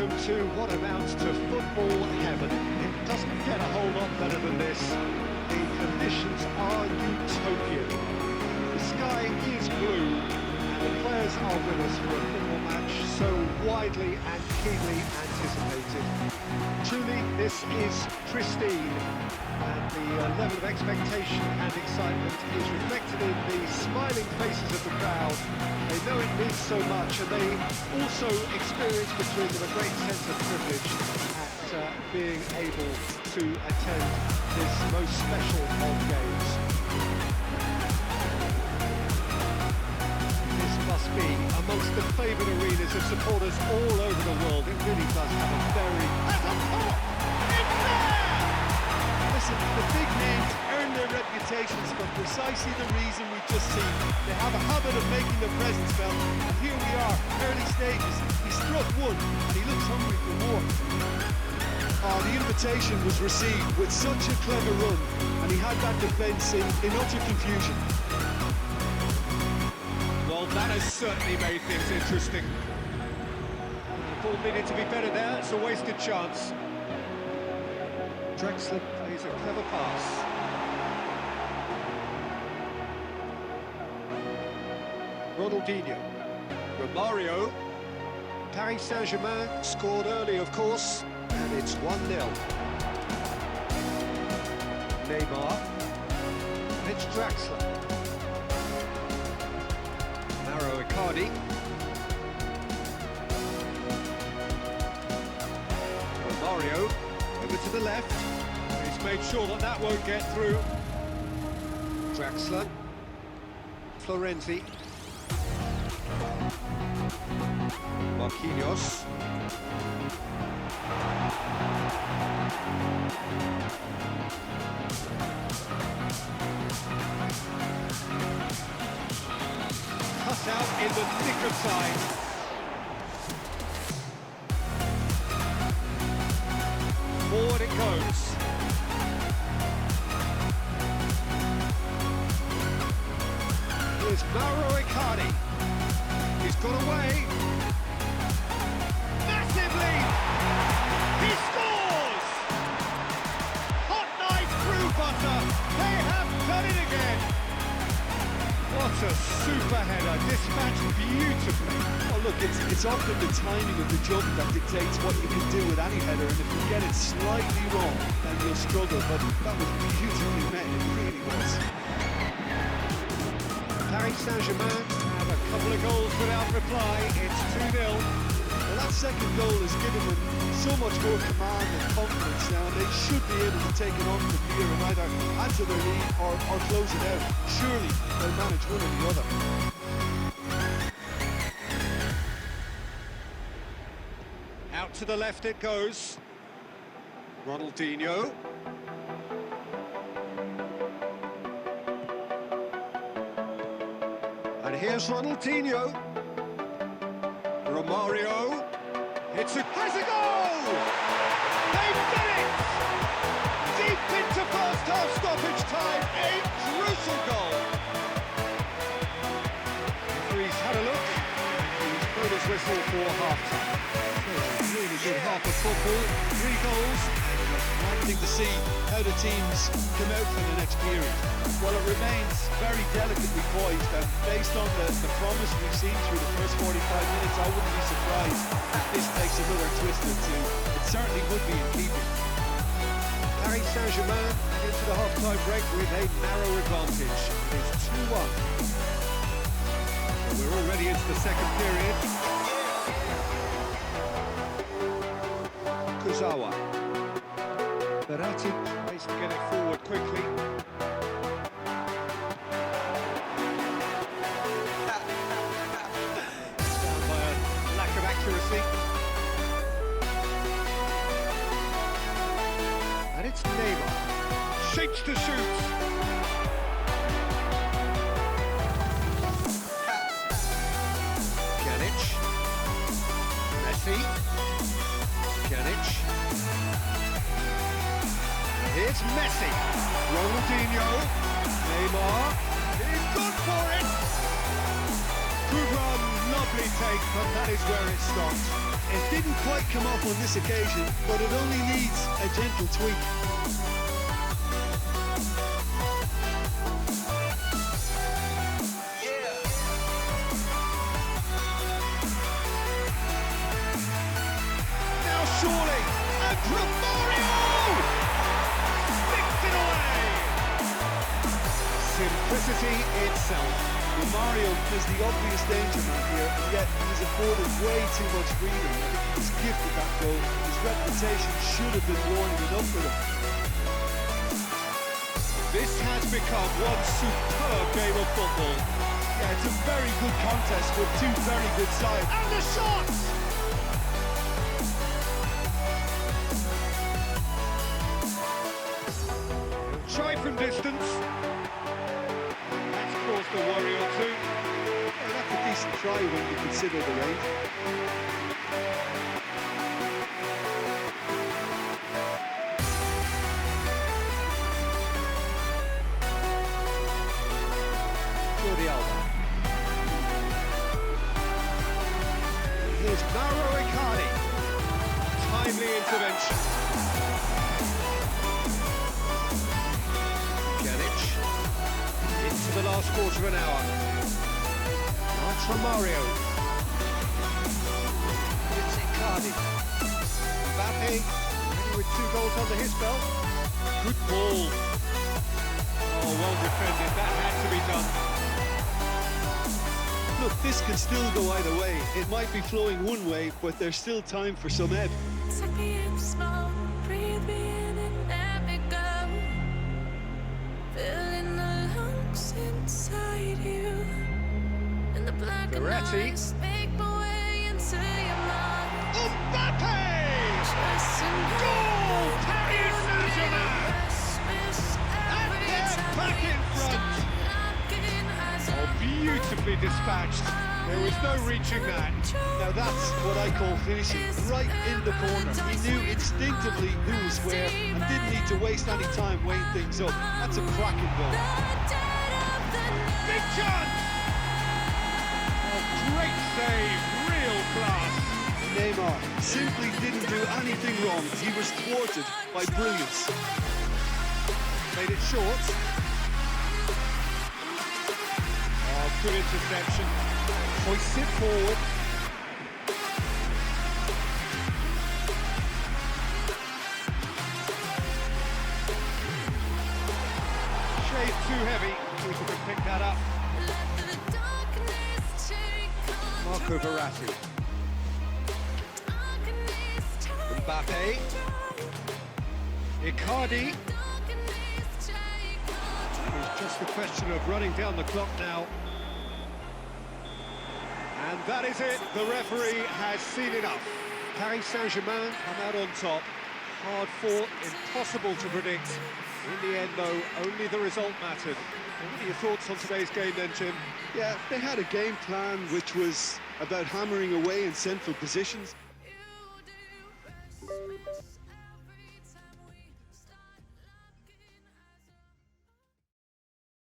welcome to what amounts to football heaven. It doesn't get a whole lot better than this. The conditions are utopian. The sky is blue, and the players are with us for a football match so widely and keenly anticipated. Truly, this is pristine, and the level of expectation and excitement is reflected in the smiling faces of the crowd. They know it means so much, and they also experience between them a great sense of privilege at being able to attend this most special of games. This must be amongst the favoured arenas of supporters all over the world. It really does have a very... As a pop! It's there! Listen, the big names earn their reputations for precisely the reason we've just seen. They have a habit of making their presence felt, and here we are, early stages. He struck one, and he looks hungry for more. The invitation was received with such a clever run, and he had that defence in utter confusion. Well, that has certainly made things interesting. The ball needed to be better there, it's a wasted chance. Drexler plays a clever pass. Ronaldinho. Romario. Paris Saint-Germain scored early, of course, and it's 1-0. Neymar. It's Draxler. Mauro Icardi. Romario. Over to the left. He's made sure that that won't get through. Draxler. Florenzi. Marquinhos. Cut out in the nick of time. Forward it goes. Here's Mauro Icardi. He's got away. Massive lead. He scores! Hot knife through butter. They have done it again. What a super header, dispatched beautifully. Oh look, it's often the timing of the jump that dictates what you can do with any header, and if you get it slightly wrong, then you'll struggle, but that was beautifully met, it really was. Paris Saint-Germain have a couple of goals without reply. It's 2-0. Well, that second goal has given them so much more command and confidence now, and they should be able to take it on from here and either add to their lead or close it out. Surely they'll manage one or the other. Out to the left it goes. Ronaldinho. And here's Ronaldinho. Romario. Has a goal! They've done it! Deep into first half stoppage time, a crucial goal. Referee's had a look, and he's blown his whistle for half-time. Really good half of football, 3 goals, wanting to see how the teams come out for the next period. Well, it remains very delicately poised, and based on the promise we've seen through the first 45 minutes, I wouldn't be surprised if this takes another twist or two. It certainly would be in keeping. Paris Saint-Germain into the half-time break with a narrow advantage. It's 2-1. Well, we're already into the second period. Kurzawa. Verratti tries to get it forward quickly. Down by a lack of accuracy. And it's Neymar. Shakes to shoot. Pjanic. Messi. Pjanic. Here's Messi. Ronaldinho. Neymar. He's good for it. Good run, lovely take, but that is where it stopped. It didn't quite come off on this occasion, but it only needs a gentle tweak. Now surely, and Romario sticks it away. Simplicity itself. Romario is the obvious danger man here, and yet he's afforded way too much freedom. I think he was gifted that goal. His reputation should have been warning enough for him. This has become one superb game of football. Yeah, it's a very good contest with two very good sides. And the shot! Try from distance. That's caused a worry or two. Yeah, that's a decent try when you consider the range. Jordi Alba. Here's Mauro Icardi. Timely intervention. Janic. Into the last quarter of an hour. That's Romario. It's Icardi. Mbappe, ready with 2 goals under his belt. Good ball. Oh, well defended. That had to be done. Look, this could still go either way. It might be flowing one way, but there's still time for some ebb. Suck me in slow, breathe me in and let me go. Filling the lungs inside you. And the black Verratti. noise make my way into your mind. Mbappe! Goal! Paris Saint-Germain! And they're back in front! Oh, beautifully dispatched. There was no reaching that. Now that's what I call finishing, right in the corner. He knew instinctively who was where and didn't need to waste any time weighing things up. That's a cracking goal. Big chance! Oh, great save, real class. Neymar simply didn't do anything wrong. He was thwarted by brilliance. Made it short. Oh, good interception. Hoists it forward. Shade too heavy. Keeper could pick that up. Marco Verratti. Mbappe. Icardi. It's just a question of running down the clock now. And that is it. The referee has seen enough. Paris Saint-Germain come out on top. Hard fought, impossible to predict. In the end, though, only the result mattered. What are your thoughts on today's game then, Tim? Yeah, they had a game plan which was about hammering away in central positions. You do best.